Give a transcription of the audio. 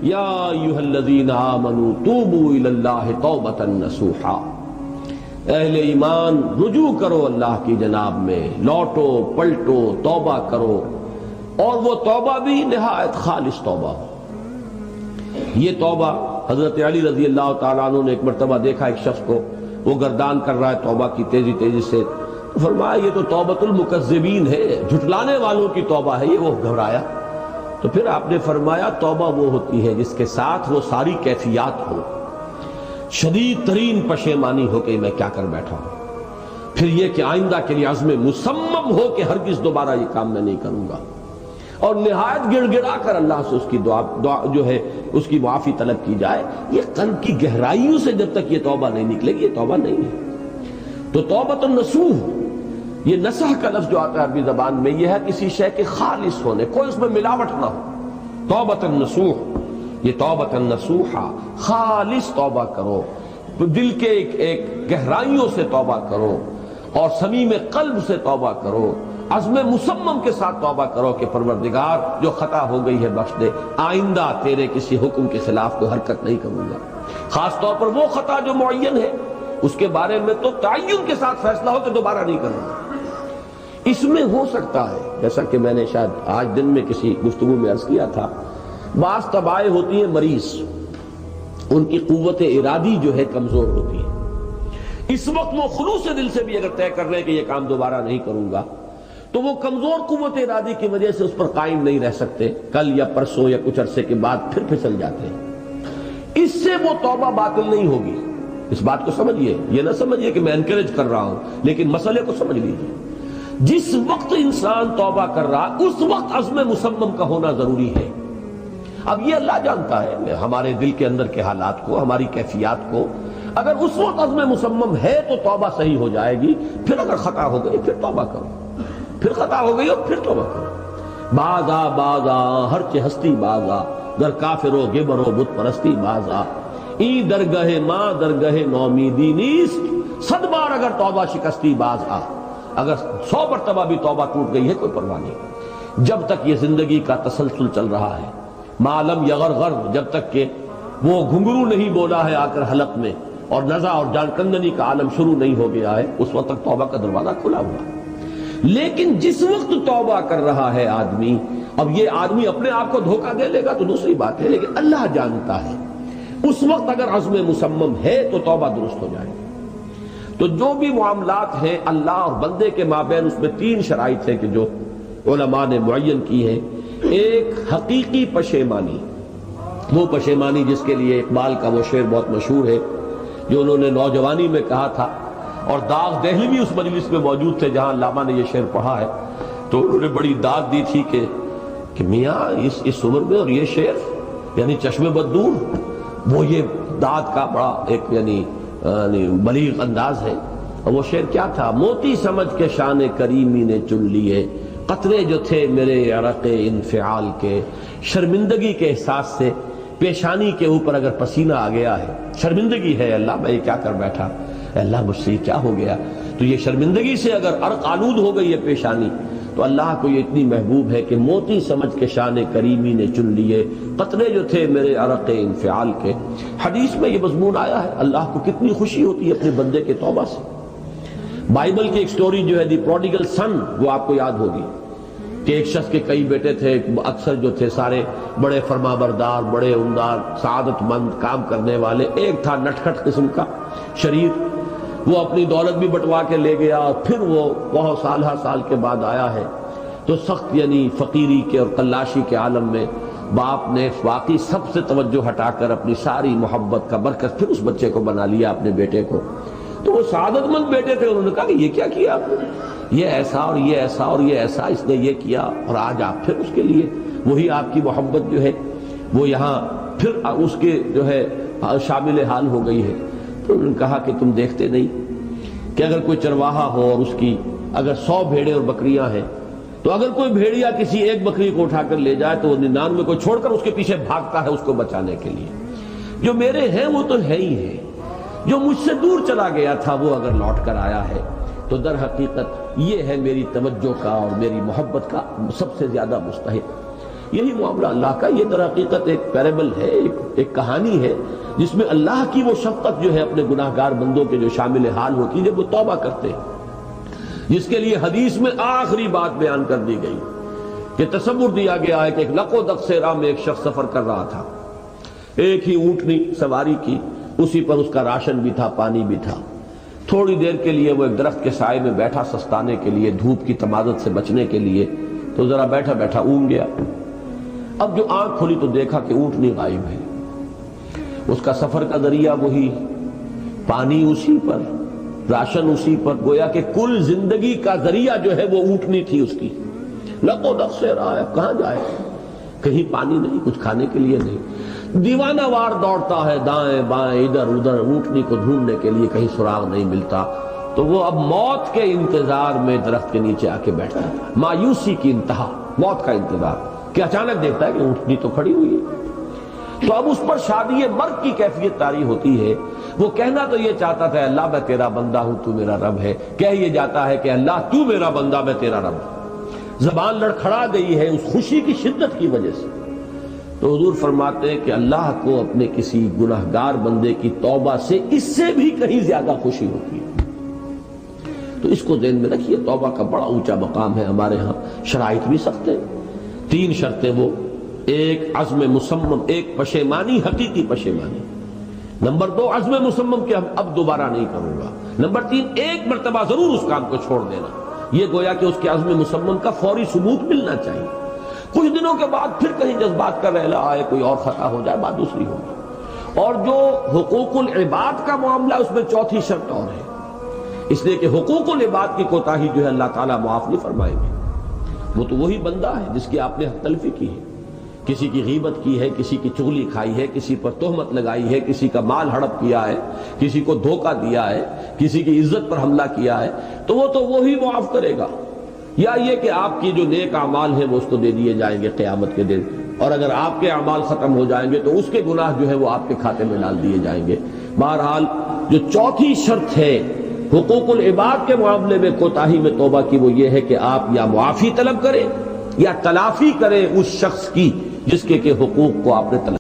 یا ایھا الذین آمنوا توبوا الی اللہ توبۃ نصوحا، اہل ایمان رجوع کرو اللہ کی جناب میں، لوٹو پلٹو توبہ کرو، اور وہ توبہ بھی نہایت خالص توبہ ہو۔ یہ توبہ حضرت علی رضی اللہ تعالیٰ عنہ نے ایک مرتبہ دیکھا ایک شخص کو، وہ گردان کر رہا ہے توبہ کی تیزی تیزی سے، فرمایا یہ تو توبۃ المکذبین ہے، جھٹلانے والوں کی توبہ ہے یہ۔ وہ گھبرایا، تو پھر آپ نے فرمایا توبہ وہ ہوتی ہے جس کے ساتھ وہ ساری کیفیات ہو، شدید ترین پشیمانی ہو کہ میں کیا کر بیٹھا ہوں، پھر یہ کہ آئندہ کے لیے عزم مصمم ہو کہ ہرگز دوبارہ یہ کام میں نہیں کروں گا، اور نہایت گڑ گڑا کر اللہ سے اس کی دعا جو ہے اس کی معافی طلب کی جائے۔ یہ قلب کی گہرائیوں سے جب تک یہ توبہ نہیں نکلے گی یہ توبہ نہیں ہے۔ تو توبۃ النصوح، یہ نصح کا لفظ جو آتا ہے عربی زبان میں، یہ ہے کسی شے کے خالص ہونے، کوئی اس میں ملاوٹ نہ ہو۔ توبۃ النصوح، یہ توبۃ النصوحہ، خالص توبہ کرو، دل کے ایک گہرائیوں سے توبہ کرو، اور صمیم قلب سے توبہ کرو، عزم مصمم کے ساتھ توبہ کرو کہ پروردگار جو خطا ہو گئی ہے بخش دے، آئندہ تیرے کسی حکم کے خلاف کوئی حرکت نہیں کروں گا، خاص طور پر وہ خطا جو معین ہے اس کے بارے میں تو تعین کے ساتھ فیصلہ ہو کہ دوبارہ نہیں کروں گا۔ اس میں ہو سکتا ہے، جیسا کہ میں نے شاید آج دن میں کسی گفتگو میں عرض کیا تھا، بعض طبائع ہوتی ہیں مریض، ان کی قوت ارادی جو ہے کمزور ہوتی ہے، اس وقت وہ خلوص دل سے بھی اگر طے کر رہے ہیں کہ یہ کام دوبارہ نہیں کروں گا، تو وہ کمزور قوت ارادی کی وجہ سے اس پر قائم نہیں رہ سکتے، کل یا پرسوں یا کچھ عرصے کے بعد پھر پھسل جاتے ہیں۔ اس سے وہ توبہ باطل نہیں ہوگی، اس بات کو سمجھیے، یہ نہ سمجھیے کہ میں انکریج کر رہا ہوں، لیکن مسئلے کو سمجھ لیجیے۔ جس وقت انسان توبہ کر رہا اس وقت عزم مصمم کا ہونا ضروری ہے۔ اب یہ اللہ جانتا ہے ہمارے دل کے اندر کے حالات کو، ہماری کیفیات کو، اگر اس وقت عزم مصمم ہے تو توبہ صحیح ہو جائے گی، پھر اگر خطا ہو گئی پھر توبہ کرو، پھر خطا ہو گئی اور پھر توبہ کرو۔ بازا بازا ہر چہ ہستی بازا، گر کافر و گبر و بت پرستی بازا، ای درگاہ ماں درگاہ نومیدی نیست، 100 بار اگر توبہ شکستی باز آ، اگر 100 مرتبہ بھی توبہ ٹوٹ گئی ہے کوئی پرواہ نہیں، جب تک یہ زندگی کا تسلسل چل رہا ہے، معلم یغرغر، جب تک کہ وہ گھنگرو نہیں بولا ہے آ کر حلق میں، اور نزع اور جان کندنی کا عالم شروع نہیں ہو گیا ہے، اس وقت تک توبہ کا دروازہ کھلا ہوا ہے۔ لیکن جس وقت توبہ کر رہا ہے آدمی، اب یہ آدمی اپنے آپ کو دھوکہ دے لے گا تو دوسری بات ہے، لیکن اللہ جانتا ہے، اس وقت اگر عزم مصمم ہے تو توبہ درست ہو جائے گی۔ تو جو بھی معاملات ہیں اللہ اور بندے کے مابین، اس میں 3 شرائط ہیں کہ جو علماء نے معین کی ہے۔ ایک حقیقی پشیمانی، وہ پشیمانی جس کے لیے اقبال کا وہ شعر بہت مشہور ہے جو انہوں نے نوجوانی میں کہا تھا، اور داغ دہلوی اس مجلس میں موجود تھے جہاں علامہ نے یہ شعر پڑھا ہے، تو انہوں نے بڑی داد دی تھی کہ میاں اس عمر میں اور یہ شعر یعنی چشم بددور، وہ یہ داد کا بڑا ایک یعنی بلیغ انداز ہے۔ اور وہ شعر کیا تھا؟ موتی سمجھ کے شان کریمی نے چن لیے، قطرے جو تھے میرے عرق انفعال کے، شرمندگی کے احساس سے پیشانی کے اوپر اگر پسینہ آ گیا ہے، شرمندگی ہے اللہ میں یہ کیا کر بیٹھا، اللہ مجھ سے کیا ہو گیا، تو یہ شرمندگی سے اگر عرق آلود ہو گئی ہے پیشانی، تو اللہ کو یہ اتنی محبوب ہے کہ موتی سمجھ کے شان کریمی نے چن لیے، قطرے جو تھے میرے عرق انفعال کے۔ حدیث میں یہ مضمون آیا ہے، اللہ کو کتنی خوشی ہوتی ہے اپنے بندے کے توبہ سے۔ بائبل کی ایک سٹوری جو ہے دی پروڈیگل سن، وہ آپ کو یاد ہوگی کہ ایک شخص کے کئی بیٹے تھے، اکثر جو تھے سارے بڑے فرما بردار، بڑے عمدار، سعادت مند، کام کرنے والے، ایک تھا نٹکھٹ قسم کا شریر، وہ اپنی دولت بھی بٹوا کے لے گیا، اور پھر وہ بہت سال کے بعد آیا ہے تو سخت یعنی فقیری کے اور قلاشی کے عالم میں باپ نے واقعی سب سے توجہ ہٹا کر اپنی ساری محبت کا برکت پھر اس بچے کو بنا لیا، اپنے بیٹے کو۔ تو وہ سعادت مند بیٹے تھے، انہوں نے کہا کہ یہ کیا کیا آپ نے، یہ ایسا اور یہ ایسا اور یہ ایسا، اس نے یہ کیا، اور آج آپ پھر اس کے لیے وہی آپ کی محبت جو ہے وہ یہاں پھر اس کے جو ہے شامل حال ہو گئی ہے۔ تو انہوں نے کہا کہ تم دیکھتے نہیں کہ اگر کوئی چرواہا ہو اور اس کی اگر 100 بھیڑیں اور بکریاں ہیں، تو اگر کوئی بھیڑیا کسی ایک بکری کو اٹھا کر لے جائے تو وہ 99 کو چھوڑ کر اس کے پیچھے بھاگتا ہے اس کو بچانے کے لیے۔ جو میرے ہیں وہ تو ہے ہی ہے، جو مجھ سے دور چلا گیا تھا وہ اگر لوٹ کر آیا ہے تو در حقیقت یہ ہے میری توجہ کا اور میری محبت کا سب سے زیادہ مستحق۔ یہی معاملہ اللہ کا. یہ در حقیقت ایک پیرابل ہے، ایک کہانی ہے جس میں اللہ کی وہ شفقت جو ہے اپنے گناہگار بندوں کے جو شامل حال ہوتی ہے جب وہ توبہ کرتے ہیں، جس کے لیے حدیث میں آخری بات بیان کر دی گئی کہ تصور دیا گیا ہے کہ ایک لق و دق سے راہ میں ایک شخص سفر کر رہا تھا، ایک ہی اونٹنی سواری کی، اسی پر اس کا راشن بھی تھا، پانی بھی تھا. تھوڑی دیر کے لیے وہ ایک درخت کے سائے میں بیٹھا سستانے کے لیے، دھوپ کی تمازت سے بچنے کے لیے، تو ذرا بیٹھا بیٹھا اونگ گیا. اب جو آنکھ کھلی تو دیکھا کہ اونٹنی غائب ہے، اس کا سفر کا ذریعہ وہی، پانی اسی پر، راشن اسی پر، گویا کہ کل زندگی کا ذریعہ جو ہے وہ اونٹنی تھی اس کی. لق و دق سے رہا ہے، کہاں جائے؟ کہیں پانی نہیں، کچھ کھانے کے لیے نہیں. دیوانہ وار دوڑتا ہے دائیں بائیں ادھر ادھر اونٹنی کو ڈھونڈنے کے لیے، کہیں سراغ نہیں ملتا. تو وہ اب موت کے انتظار میں درخت کے نیچے آ کے بیٹھتا ہے. مایوسی کی انتہا، موت کا انتظار کہ اچانک دیکھتا ہے کہ اونٹنی تو کھڑی ہوئی ہے. تو اب اس پر شادی مرگ کی کیفیت طاری ہوتی ہے. وہ کہنا تو یہ چاہتا تھا اللہ میں تیرا بندہ ہوں تو میرا رب ہے، کہہ یہ جاتا ہے کہ اللہ تو میرا بندہ میں تیرا رب. زبان لڑکھڑا گئی ہے اس خوشی کی شدت کی وجہ سے. تو حضور فرماتے ہیں کہ اللہ کو اپنے کسی گناہگار بندے کی توبہ سے اس سے بھی کہیں زیادہ خوشی ہوتی ہے. تو اس کو ذہن میں رکھیے، توبہ کا بڑا اونچا مقام ہے ہمارے ہاں. شرائط بھی سخت ہیں، 3 شرطیں وہ: ایک عزم مصمم، ایک پشیمانی، حقیقی پشیمانی. نمبر 2 عزم مصمم کہ اب دوبارہ نہیں کروں گا. نمبر 3 ایک مرتبہ ضرور اس کام کو چھوڑ دینا. یہ گویا کہ اس کے عزم مصمم کا فوری ثبوت ملنا چاہیے. کچھ دنوں کے بعد پھر کہیں جذبات کا رحلہ آئے، کوئی اور خطا ہو جائے، بات دوسری ہوگی. اور جو حقوق العباد کا معاملہ، اس میں 4تھی شرط اور ہے، اس لیے کہ حقوق العباد کی کوتاہی جو ہے اللہ تعالیٰ معاف نہیں فرمائیں گے. وہ تو وہی بندہ ہے جس کی آپ نے حق تلفی کی ہے، کسی کی غیبت کی ہے، کسی کی چغلی کھائی ہے، کسی پر تہمت لگائی ہے، کسی کا مال ہڑپ کیا ہے، کسی کو دھوکہ دیا ہے، کسی کی عزت پر حملہ کیا ہے، تو وہ تو وہی معاف کرے گا. یا یہ کہ آپ کی جو نیک اعمال ہیں وہ اس کو دے دیے جائیں گے قیامت کے دن، اور اگر آپ کے اعمال ختم ہو جائیں گے تو اس کے گناہ جو ہے وہ آپ کے کھاتے میں ڈال دیے جائیں گے. بہرحال جو 4تھی شرط ہے حقوق العباد کے معاملے میں کوتاہی میں توبہ کی، وہ یہ ہے کہ آپ یا معافی طلب کریں یا تلافی کریں اس شخص کی جس کے حقوق کو آپ نے طلب